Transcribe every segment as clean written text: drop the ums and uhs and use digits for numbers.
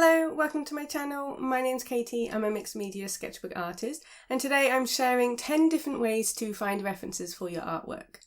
Hello, welcome to my channel. My name's Katie, I'm a mixed media sketchbook artist, and today I'm sharing 10 different ways to find references for your artwork.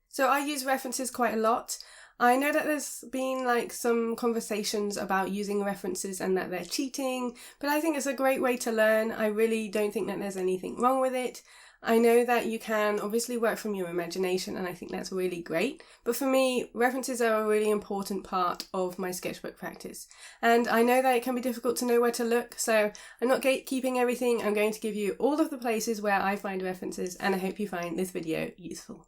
So I use references quite a lot. I know that there's been some conversations about using references and that they're cheating, but I think it's a great way to learn. I really don't think that there's anything wrong with it. I know that you can obviously work from your imagination, and I think that's really great. But for me, references are a really important part of my sketchbook practice. And I know that it can be difficult to know where to look, so I'm not gatekeeping everything. I'm going to give you all of the places where I find references, and I hope you find this video useful.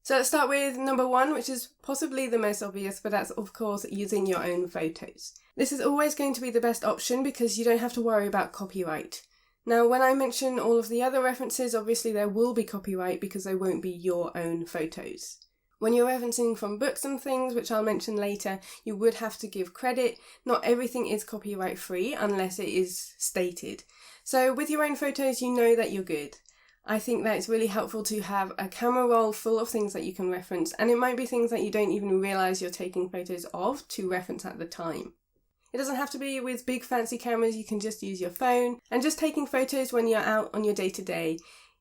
So let's start with number 1, which is possibly the most obvious, but that's of course using your own photos. This is always going to be the best option because you don't have to worry about copyright. Now, when I mention all of the other references, obviously there will be copyright because they won't be your own photos. When you're referencing from books and things, which I'll mention later, you would have to give credit. Not everything is copyright free unless it is stated. So with your own photos, you know that you're good. I think that it's really helpful to have a camera roll full of things that you can reference, and it might be things that you don't even realise you're taking photos of to reference at the time. It doesn't have to be with big fancy cameras, you can just use your phone and just taking photos when you're out on your day-to-day.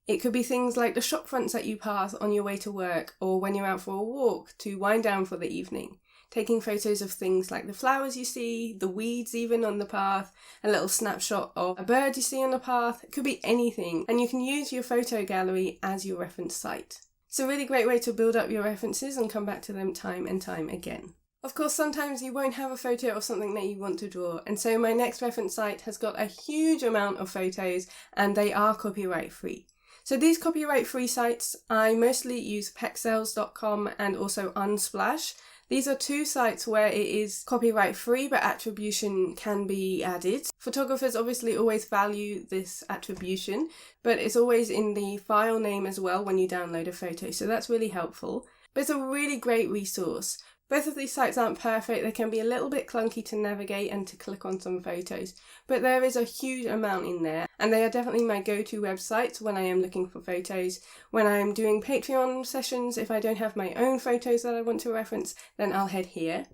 It could be things like the shop fronts that you pass on your way to work or when you're out for a walk to wind down for the evening. Taking photos of things like the flowers you see, the weeds even on the path, a little snapshot of a bird you see on the path. It could be anything, and you can use your photo gallery as your reference site. It's a really great way to build up your references and come back to them time and time again. Of course, sometimes you won't have a photo of something that you want to draw, and so my next reference site has got a huge amount of photos and they are copyright free. So these copyright free sites, I mostly use pexels.com and also Unsplash. These are 2 sites where it is copyright free but attribution can be added. Photographers obviously always value this attribution, but it's always in the file name as well when you download a photo, so that's really helpful. But it's a really great resource. Both of these sites aren't perfect, they can be a little bit clunky to navigate and to click on some photos, but there is a huge amount in there, and they are definitely my go-to websites when I am looking for photos. When I am doing Patreon sessions, if I don't have my own photos that I want to reference, then I'll head here.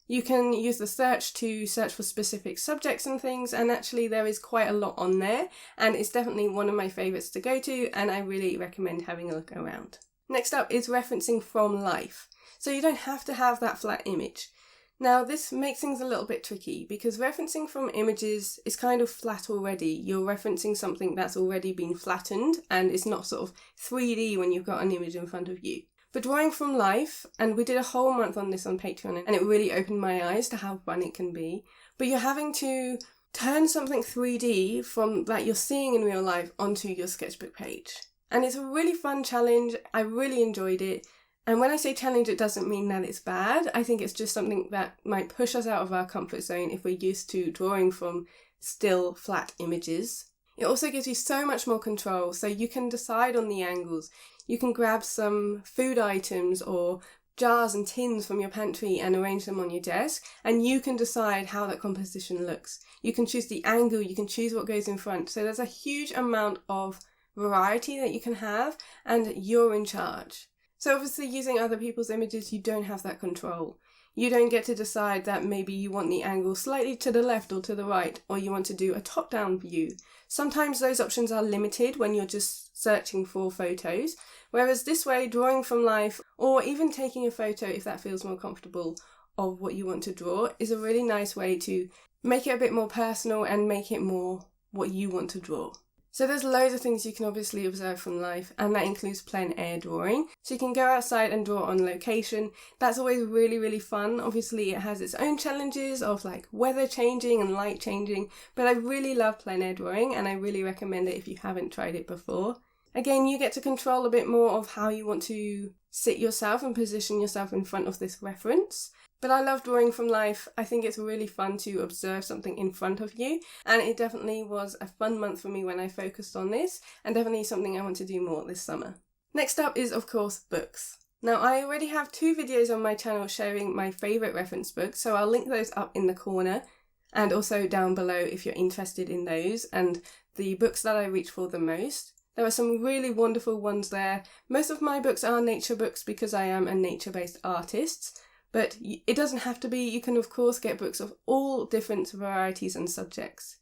You can use the search to search for specific subjects and things, and actually there is quite a lot on there, and it's definitely one of my favourites to go to, and I really recommend having a look around. Next up is referencing from life. So you don't have to have that flat image. Now this makes things a little bit tricky because referencing from images is kind of flat already. You're referencing something that's already been flattened and it's not sort of 3D when you've got an image in front of you. But drawing from life, and we did a whole month on this on Patreon and it really opened my eyes to how fun it can be, but you're having to turn something 3D from that you're seeing in real life onto your sketchbook page. And it's a really fun challenge. I really enjoyed it. And when I say challenge, it doesn't mean that it's bad. I think it's just something that might push us out of our comfort zone if we're used to drawing from still flat images. It also gives you so much more control, so you can decide on the angles. You can grab some food items or jars and tins from your pantry and arrange them on your desk, and you can decide how that composition looks. You can choose the angle, you can choose what goes in front. So there's a huge amount of variety that you can have, and you're in charge. So obviously using other people's images, you don't have that control. You don't get to decide that maybe you want the angle slightly to the left or to the right, or you want to do a top-down view. Sometimes those options are limited when you're just searching for photos, whereas this way, drawing from life, or even taking a photo if that feels more comfortable of what you want to draw, is a really nice way to make it a bit more personal and make it more what you want to draw. So there's loads of things you can obviously observe from life, and that includes plein air drawing. So you can go outside and draw on location. That's always really, really fun. Obviously it has its own challenges of weather changing and light changing, but I really love plein air drawing and I really recommend it if you haven't tried it before. Again, you get to control a bit more of how you want to sit yourself and position yourself in front of this reference. But I love drawing from life. I think it's really fun to observe something in front of you, and it definitely was a fun month for me when I focused on this, and definitely something I want to do more this summer. Next up is, of course, books. Now, I already have 2 videos on my channel sharing my favourite reference books, so I'll link those up in the corner, and also down below if you're interested in those, and the books that I reach for the most. There are some really wonderful ones there. Most of my books are nature books because I am a nature-based artist, But it doesn't have to be. You can of course get books of all different varieties and subjects.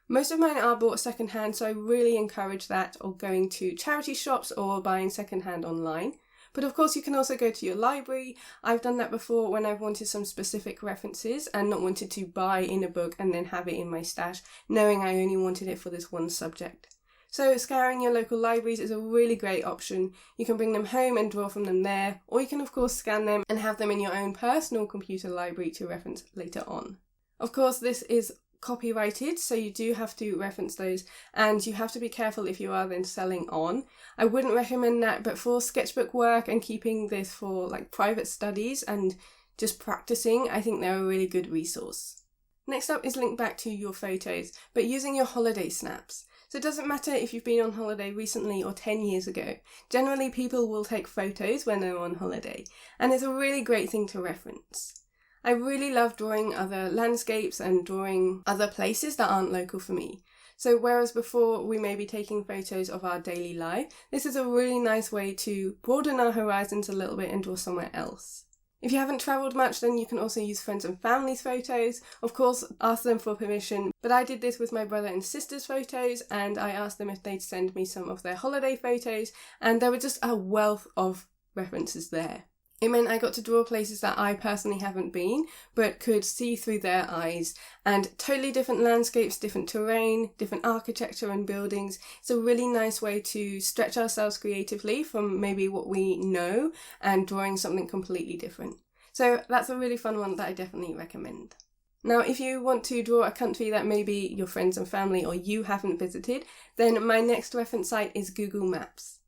Most of mine are bought secondhand, so I really encourage that, or going to charity shops or buying secondhand online. But of course you can also go to your library. I've done that before when I've wanted some specific references and not wanted to buy in a book and then have it in my stash, knowing I only wanted it for this one subject. So scouring your local libraries is a really great option. You can bring them home and draw from them there, or you can of course scan them and have them in your own personal computer library to reference later on. Of course this is copyrighted, so you do have to reference those, and you have to be careful if you are then selling on. I wouldn't recommend that, but for sketchbook work and keeping this for like private studies and just practicing, I think they're a really good resource. Next up is link back to your photos, but using your holiday snaps. So it doesn't matter if you've been on holiday recently or 10 years ago. Generally people will take photos when they're on holiday, and it's a really great thing to reference. I really love drawing other landscapes and drawing other places that aren't local for me. So whereas before we may be taking photos of our daily life, this is a really nice way to broaden our horizons a little bit and draw somewhere else. If you haven't travelled much, then you can also use friends and family's photos. Of course, ask them for permission, but I did this with my brother and sister's photos, and I asked them if they'd send me some of their holiday photos, and there were just a wealth of references there. It meant I got to draw places that I personally haven't been, but could see through their eyes, and totally different landscapes, different terrain, different architecture and buildings. It's a really nice way to stretch ourselves creatively from maybe what we know and drawing something completely different. So that's a really fun one that I definitely recommend. Now, if you want to draw a country that maybe your friends and family or you haven't visited, then my next reference site is Google Maps.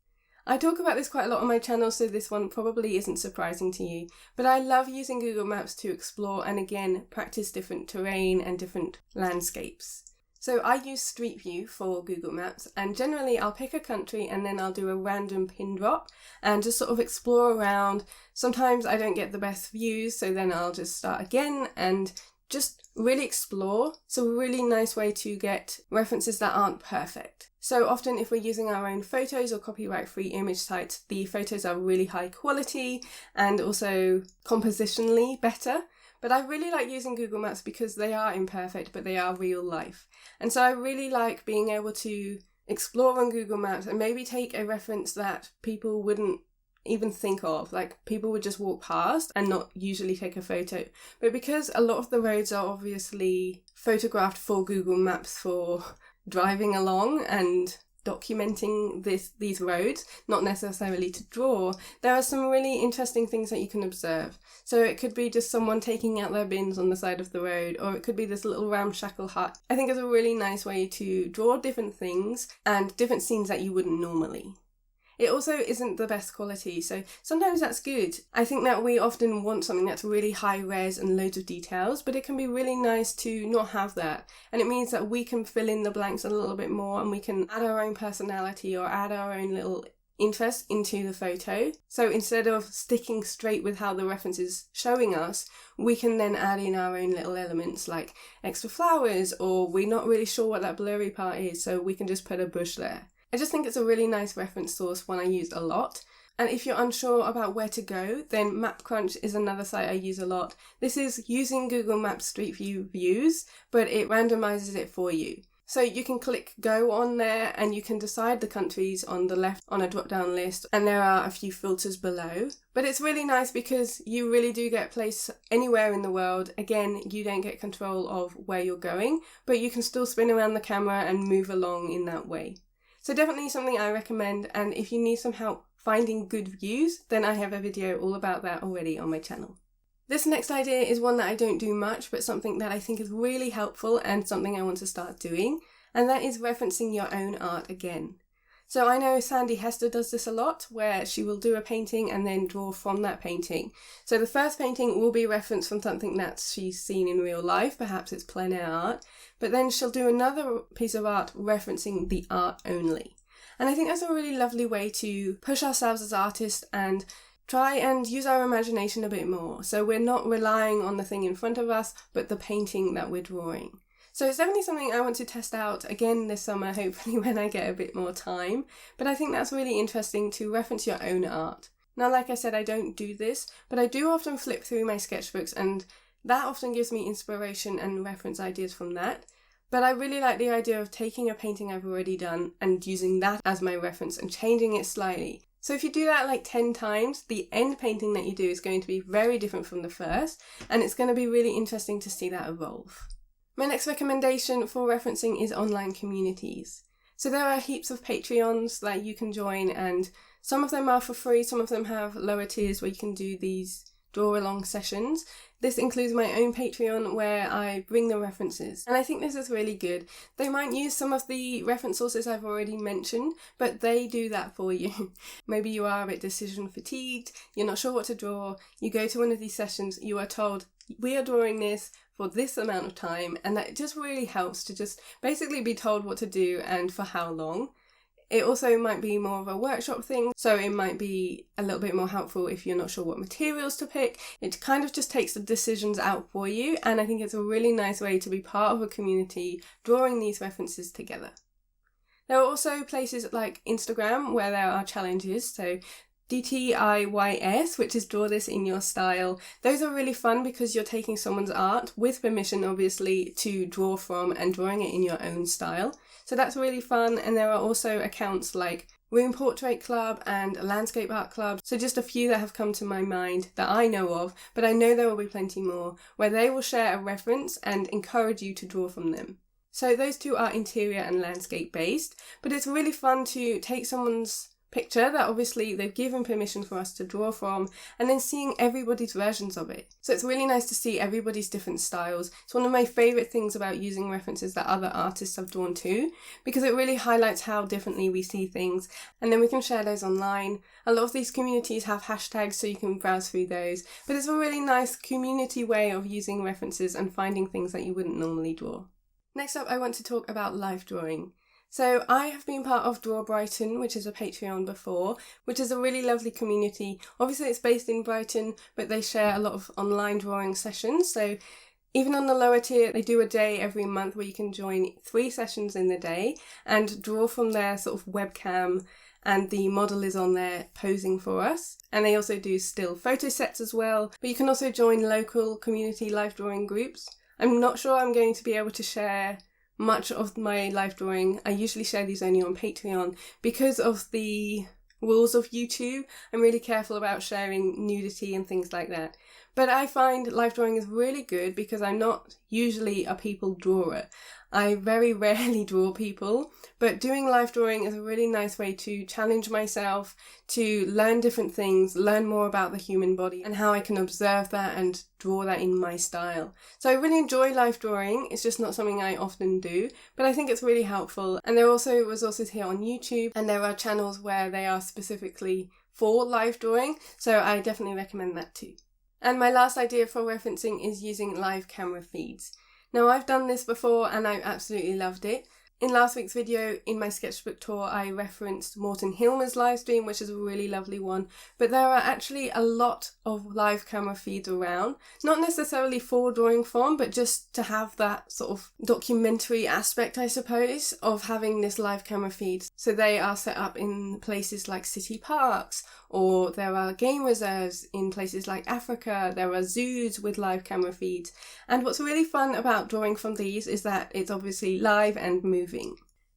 I talk about this quite a lot on my channel, so this one probably isn't surprising to you, but I love using Google Maps to explore and again practice different terrain and different landscapes. So I use Street View for Google Maps, and generally I'll pick a country and then I'll do a random pin drop and just sort of explore around. Sometimes I don't get the best views, so then I'll just start again and just really explore. It's a really nice way to get references that aren't perfect. So often if we're using our own photos or copyright-free image sites, the photos are really high quality and also compositionally better. But I really like using Google Maps because they are imperfect, but they are real life. And so I really like being able to explore on Google Maps and maybe take a reference that people wouldn't even think of, like people would just walk past and not usually take a photo. But because a lot of the roads are obviously photographed for Google Maps for driving along and documenting these roads, not necessarily to draw, there are some really interesting things that you can observe. So it could be just someone taking out their bins on the side of the road, or it could be this little ramshackle hut. I think it's a really nice way to draw different things and different scenes that you wouldn't normally. It also isn't the best quality, so sometimes that's good. I think that we often want something that's really high res and loads of details, but it can be really nice to not have that. And it means that we can fill in the blanks a little bit more, and we can add our own personality or add our own little interest into the photo. So instead of sticking straight with how the reference is showing us, we can then add in our own little elements like extra flowers, or we're not really sure what that blurry part is, so we can just put a bush there. I just think it's a really nice reference source, one I used a lot. And if you're unsure about where to go, then MapCrunch is another site I use a lot. This is using Google Maps Street View views, but it randomizes it for you. So you can click go on there and you can decide the countries on the left on a drop-down list, and there are a few filters below. But it's really nice because you really do get place anywhere in the world. Again, you don't get control of where you're going, but you can still spin around the camera and move along in that way. So definitely something I recommend, and if you need some help finding good views, then I have a video all about that already on my channel. This next idea is one that I don't do much, but something that I think is really helpful and something I want to start doing, and that is referencing your own art again. So I know Sandy Hester does this a lot, where she will do a painting and then draw from that painting. So the first painting will be referenced from something that she's seen in real life, perhaps it's plein air art, but then she'll do another piece of art referencing the art only. And I think that's a really lovely way to push ourselves as artists and try and use our imagination a bit more. So we're not relying on the thing in front of us, but the painting that we're drawing. So it's definitely something I want to test out again this summer, hopefully when I get a bit more time. But I think that's really interesting to reference your own art. Now, like I said, I don't do this, but I do often flip through my sketchbooks, and that often gives me inspiration and reference ideas from that. But I really like the idea of taking a painting I've already done and using that as my reference and changing it slightly. So if you do that like 10 times, the end painting that you do is going to be very different from the first, and it's going to be really interesting to see that evolve. My next recommendation for referencing is online communities. So there are heaps of Patreons that you can join, and some of them are for free, some of them have lower tiers where you can do these draw-along sessions. This includes my own Patreon where I bring the references, and I think this is really good. They might use some of the reference sources I've already mentioned, but they do that for you. Maybe you are a bit decision fatigued, you're not sure what to draw, you go to one of these sessions, you are told, we are drawing this for this amount of time, and that just really helps to just basically be told what to do and for how long. It also might be more of a workshop thing, so it might be a little bit more helpful if you're not sure what materials to pick. It kind of just takes the decisions out for you, and I think it's a really nice way to be part of a community drawing these references together. There are also places like Instagram where there are challenges, so DTIYS, which is draw this in your style. Those are really fun because you're taking someone's art, with permission obviously, to draw from and drawing it in your own style. So that's really fun, and there are also accounts like Room Portrait Club and Landscape Art Club, so just a few that have come to my mind that I know of, but I know there will be plenty more, where they will share a reference and encourage you to draw from them. So those two are interior and landscape based, but it's really fun to take someone's picture that obviously they've given permission for us to draw from, and then seeing everybody's versions of it. So it's really nice to see everybody's different styles. It's one of my favourite things about using references that other artists have drawn too, because it really highlights how differently we see things, and then we can share those online. A lot of these communities have hashtags so you can browse through those, but it's a really nice community way of using references and finding things that you wouldn't normally draw. Next up, I want to talk about live drawing. So I have been part of Draw Brighton, which is a Patreon before, which is a really lovely community. Obviously it's based in Brighton, but they share a lot of online drawing sessions. So even on the lower tier, they do a day every month where you can join 3 sessions in the day and draw from their sort of webcam, and the model is on there posing for us. And they also do still photo sets as well, but you can also join local community live drawing groups. I'm not sure I'm going to be able to share much of my live drawing. I usually share these only on Patreon because of the rules of YouTube. I'm really careful about sharing nudity and things like that. But I find live drawing is really good because I'm not usually a people drawer. I very rarely draw people, but doing live drawing is a really nice way to challenge myself, to learn different things, learn more about the human body and how I can observe that and draw that in my style. So I really enjoy live drawing. It's just not something I often do, but I think it's really helpful. And there are also resources here on YouTube, and there are channels where they are specifically for live drawing, so I definitely recommend that too. And my last idea for referencing is using live camera feeds. Now, I've done this before and I absolutely loved it. In last week's video, in my sketchbook tour, I referenced Morten Hilmer's live stream, which is a really lovely one, but there are actually a lot of live camera feeds around, not necessarily for drawing from, but just to have that sort of documentary aspect, I suppose, of having this live camera feed. So they are set up in places like city parks, or there are game reserves in places like Africa, there are zoos with live camera feeds. And what's really fun about drawing from these is that it's obviously live and moving.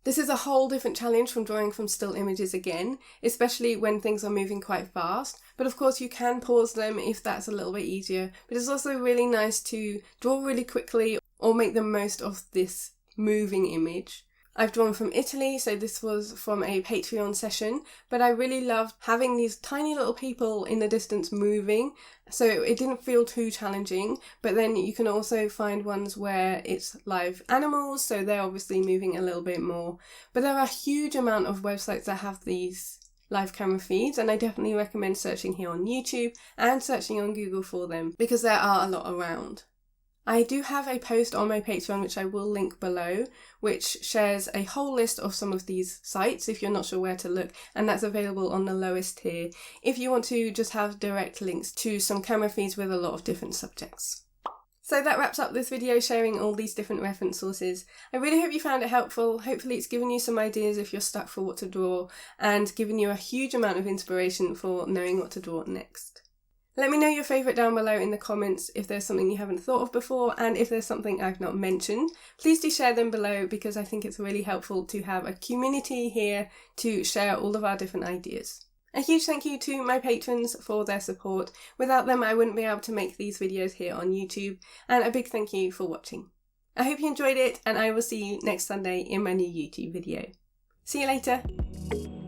This is a whole different challenge from drawing from still images again, especially when things are moving quite fast. But of course you can pause them if that's a little bit easier. But it's also really nice to draw really quickly or make the most of this moving image. I've drawn from Italy, so this was from a Patreon session, but I really loved having these tiny little people in the distance moving, so it didn't feel too challenging. But then you can also find ones where it's live animals, so they're obviously moving a little bit more. But there are a huge amount of websites that have these live camera feeds, and I definitely recommend searching here on YouTube and searching on Google for them, because there are a lot around. I do have a post on my Patreon, which I will link below, which shares a whole list of some of these sites if you're not sure where to look, and that's available on the lowest tier if you want to just have direct links to some camera feeds with a lot of different subjects. So that wraps up this video sharing all these different reference sources. I really hope you found it helpful. Hopefully it's given you some ideas if you're stuck for what to draw and given you a huge amount of inspiration for knowing what to draw next. Let me know your favourite down below in the comments if there's something you haven't thought of before, and if there's something I've not mentioned. Please do share them below because I think it's really helpful to have a community here to share all of our different ideas. A huge thank you to my patrons for their support. Without them I wouldn't be able to make these videos here on YouTube, and a big thank you for watching. I hope you enjoyed it, and I will see you next Sunday in my new YouTube video. See you later!